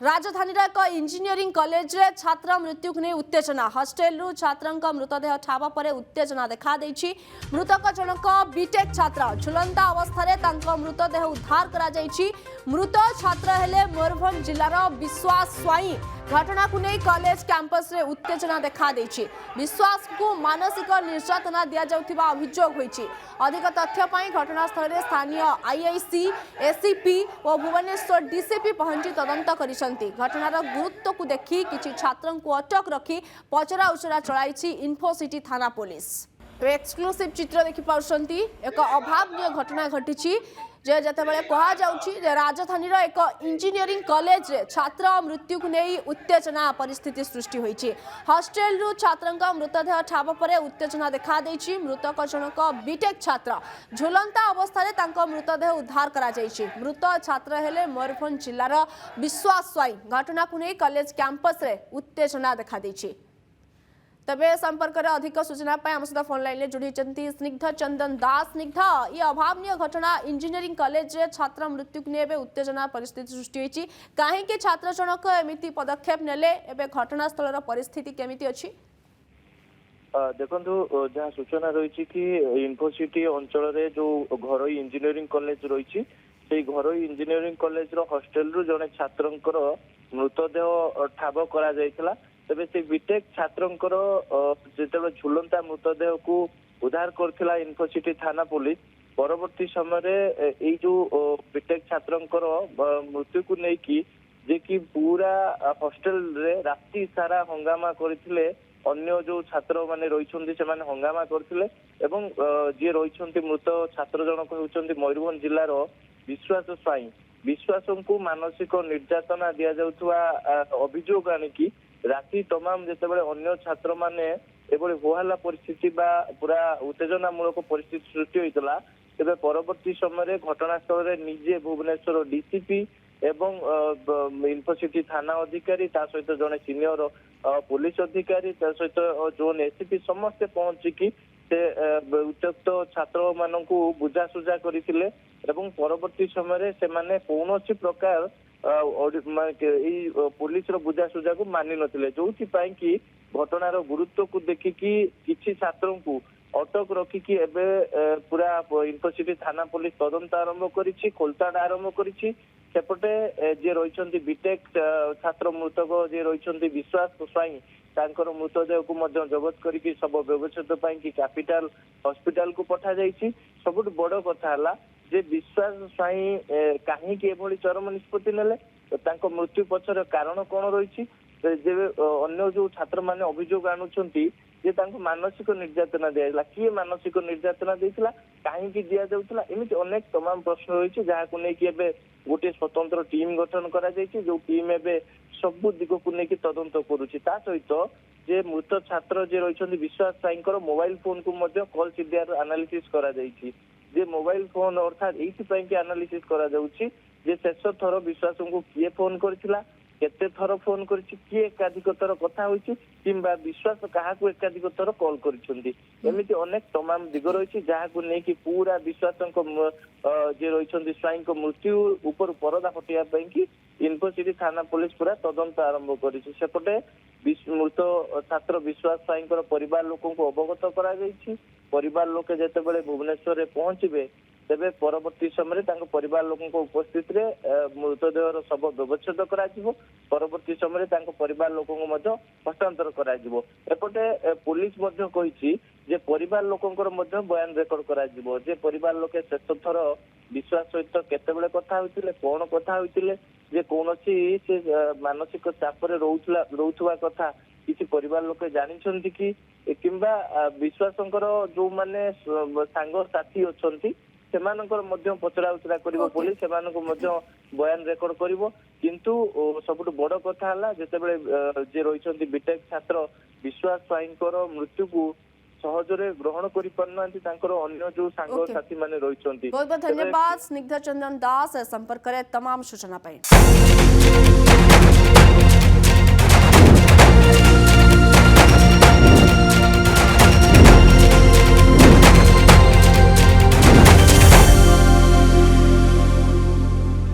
राजधानी एक engineering college रे छात्र मृत्यु को नहीं उत्तेजना हॉस्टेल रु छात्र मृतदेह ठाबा पर उत्तेजना देखा देछि। मृतक जनक बीटेक छात्र झुलंता अवस्था मृतदेह उद्धार करा जाइछि। मृत छात्र हेले मयूरभंज जिलार विश्वास स्वाई। घटना को नहीं कॉलेज कैंपस रे उत्तेजना देखा देछि। विश्वास को मानसिक निर्यातना दिया जाउथिबा अभियोग होइछि। अधिक तथ्य पाई घटनास्थल रे स्थानीय आईआईसी एसीपी और भुवनेश्वर डीसीपी पहुंची तदंत करिसंती। घटनार गुरुत्व को देखि किछि छात्रन को अटक रखी पचरा उचरा चलाइछि इन्फोसिटी थाना पुलिस। एक्सक्लूसिव चित्र देखि पाउछंती एक अभावनीय घटना घटिछि जे जतेबेले कहा जाउछि जे राजधानी एक इंजीनियरिंग कॉलेज रे छात्र मृत्यु को नहीं उत्तेजना परिस्थिति सृष्टि होइछि। हॉस्टेल रु छात्रक मृतदेह ठाब पर उत्तेजना देखा देछि। मृतक जनक बीटेक छात्र झुलंता अवस्था मृतदेह उद्धार करा जाइछि। मृत छात्र हेले मयूरभंज जिलार विश्वास स्वाई। घटना को नहीं कॉलेज कैंपस रे उत्तेजना देखा देछि। तबे संपर्क में अधिक सूचना आम सहित फोन लाइन में जोड़ी स्निग्ध चंदन दास। स्निग्ध ये अभावनीय घटना इंजीनियरिंग कॉलेज रे छात्र मृत्यु को नहीं उत्तेजना परिस्थिति सृष्टि होती कहीं छात्र जनक एमती पदक्षेप नेले एबे घटनास्थल परिस्थिति केमिति अछि? देखो जहाँ सूचना रही कि इन्फोसिटी अंचल रे जो घरोई इंजीनियरिंग कॉलेज रही से घरोई इंजीनियरिंग कॉलेज रो हॉस्टेल रु जने छात्रंकर मृतदेह ठाब करा जायतिला। तेबे से बीटेक छात्रंकर जेतेबे झुलंता मृतदेह को उद्धार करथिला इन्फोसिटी थाना पुलिस। परवर्ती समय ए जो बीटेक छात्रंकर मृत्यु को नहीं कि जे कि पूरा हॉस्टेल रे राति सारा हंगामा करथिले। अन्य जो छात्र माने रहिछन्ति से माने हंगामा करथिले एवं जे रहिछन्ति मृत छात्र जनक होउछन्ति मयूरभंज जिल्लार विश्वास स्वाई। विश्वास को मानसिक निर्यातना दिया जाउथवा अभियोग आनिकी राति तमाम जेतेबेले अन्य छात्र माने एबोले होहाला परिस्थिति बा पूरा उत्तेजनामूलक परिस्थिति सृष्टि होइतला। तेबे परवर्ती समय घटनास्थल रे निजे भुवनेश्वर डीसीपी एवं इन्फोसिटी थाना अधिकारी ता सहित जने सीनियर पुलिस अधिकारी ता सहित जोन एसीपी समस्त पहुंची से उत्त्यक्त छात्र मानकु बुझासुझा करथिले एवं परवर्ती समय से माने कौनसी प्रकार पुलिस बुझासुझा को मानि नथिले जो कि घटनार गुरुत्व को देखिकी किछि छात्रों को अटक रखिकी एबे पूरा इन्फोसिटी थाना पुलिस तदंत आरंभ करिछि खोलताड़ आरंभ करिछि। सेपटे जे रहिछन्ति बीटेक छात्र मृतक जे रहिछन्ति विश्वास स्वाई तांकर मृतदेह को मध्य जबत करिकी सब व्यवस्थित पाई कि कैपिटल हॉस्पिटल को पठा जाइछि। सबुठ बड़ कथा हला जे विश्वास स्वाई कहीं एभली चरम निष्पत्ति नेले तांको मृत्यु पछर कारण कौन रही अन्य जो छात्र माने अभियोग आणुछन्ति जे तांको मानसिक निर्यातना दिया किए मानसिक निर्यातना देइतला कहीं दिया जाउतला एमिति अनेक तमाम प्रश्न रही जहाँ को लेकिन एबे गोटे स्वतंत्र टीम गठन करा जाइछि जो टीम एबे सब दिग को लेकिन तदंत करुछि। ता सहित जे मृत छात्र जे रहिछन्ति विश्वास साईंकर मोबाइल फोन को मध्य कॉल सीडीआर एनालिसिस करा जाइछि। जे मोबाइल फोन अर्थात एइथि कि एनालिसिस करा जाउछि जे शेष थर विश्वास को किए फोन करथिला केते थर फोन करछि किए एकाधिक थर कथा होइछि किंबा विश्वास काहाकू एकाधिक थर कॉल करछन्ति एमिति अनेक तमाम दिग रहिछि जहाँ को नहीं कि पूरा विश्वासंक जे रहिछन्ति स्वाईंक मृत्यु ऊपर परदा हटिया पई कि इन्फोसिटी थाना पुलिस पूरा तदंत आरंभ करिछि। सेपटे मृत छात्र विश्वास स्वाईंकर परिवार लोक को अवगत करा जाइछि। परिवार लोक जेतेबेले भुवनेश्वर रे पहुंचबे तेबे परवर्ती समय परिवार लोक उपस्थित रे मृतदेह शव व्यवस्थित करा जिवो। परवर्ती समय परिवार लोक हस्तांतर करा जिवो। एपटे पुलिस मध्य कहिछि जे परिवार लोकंकर मध्य बयान रेकर्ड करा जिवो जे परिवार लोके शेष थर विश्वास सहित केतेबेले कथा होइतिले कोन कथा होइतिले जे कोनोसी से मानसिक चाप रे रहउथवा कथा किसी परिवार लोके जानिछन्ति कि किंबा विश्वासंकर जो माने सांग साथी अछन्ति सेमानकर मध्य पचरा उचरा करिवो पुलिस सेमानको मध्य बयान रेकर्ड करिवो। किंतु सबुठ बड़ कथा हला जेतेबेले जे रहिछन्ति बीटेक छात्र विश्वास स्वाईंकर मृत्यु को सहजरे ग्रहण करि परनांती तांकर अन्य जो सांग साथी माने रहिछन्ति। बहुत बहुत धन्यवाद स्निग्ध चंदन दास संपर्क करे तमाम सूचना पाई।